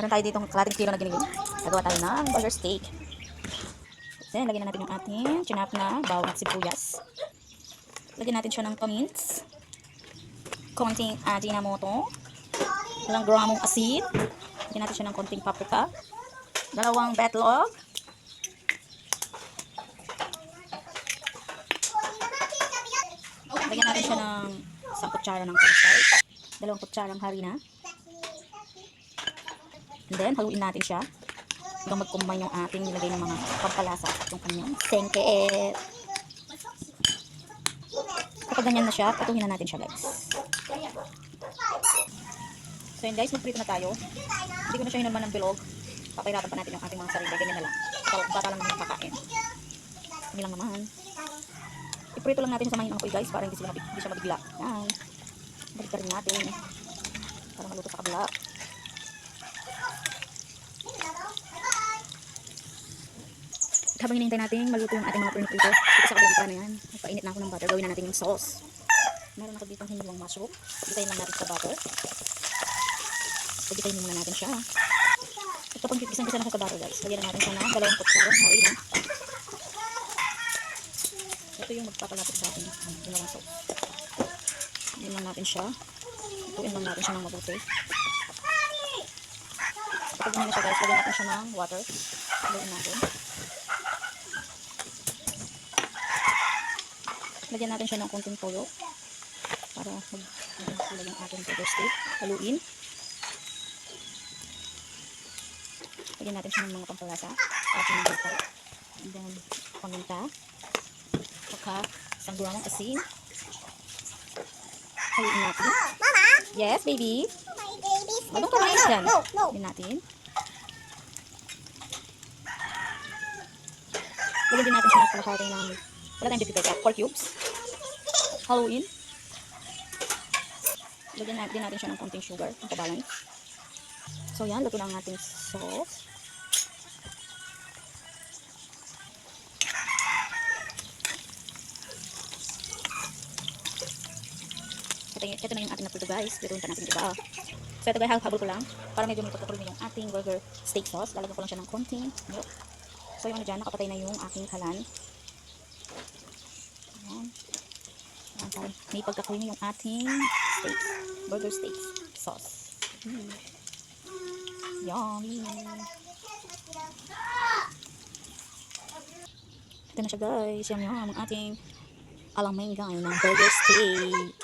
Meron tayo dito kalating kilo na ginigin. Gagawa tayo ng burger steak. Then, lagyan na natin yung ating chinap na bawang at sibuyas. Lagyan natin siya ng pamints. Konting ajinomoto. Ilang gramong asin. Lagyan natin siya ng konting paprika. 2 betlog. Lagyan natin siya ng 1 kutsara ng cornstarch. 2 kutsarang harina. And then, haluin natin siya hanggang mag-combine yung ating nilagay ng mga pampalasa at yung kanyang sengket. Kapag ganyan na siya, patuhin na natin siya, guys. So yun guys, magprito na tayo. Hindi ko na siya hinulman ng bilog. Papahirapan pa natin yung ating mga sarili. Ganyan na lang. Bata lang naman kakain. Hindi lang naman. Iprito lang natin sa mahina apoy guys para hindi siya mabigla. Yan. Balik rin natin. Para maluto sa kabila. Habang hinihintay natin maluto yung ating mga prito, ito sa kabila na yan. Nagpainit na ako ng butter. Gawin na natin yung sauce. Meron ako dito hiniwang mushroom. Pagkitayin lang natin sa butter. Pagkitayin muna natin siya. At kapag isang-isa na siya sa butter guys, lagyan na natin siya ng 2 kutsara. Hawain na. Ito yung magpapalapit sa ating ginawang sauce. Lagyan lang natin siya. Ituin lang natin siya ng mabuti. Kapag ganyan na siya guys, lagyan natin siya ng water. Lagyan natin. Lagyan natin siya ng konting toyo para mag-kulay yung ating burger steak. Haluin. Lagyan natin siya ng mga pampalasa. Ating butter. And then, paminta. Saka, 1 gramong asin. Haluin natin. Mama! Yes, baby? My baby's Magong kamain dyan. No. Lagyan natin. Lagyan din natin siya ng kalahati ng wala tayong bibigay 4 cubes. Haluin. Lagyan din natin siya ng konting sugar. Ang kabalance. So yan, luto na ang ating sauce. Ito na yung ating napluto guys. Lutuin pa natin iba. So ito guys, habol ko lang. Para medyo may pagkakulmi yung ating burger steak sauce. Lalagyan ko lang siya ng konting milk. So yung ano dyan, nakapatay na yung aking kalan. Ayan. Ayan, may pagkakulmi yung ating steak. Burger steak sauce. Yummy. Ito na siya guys. Yum yum ang ating alamengay ng burger steak.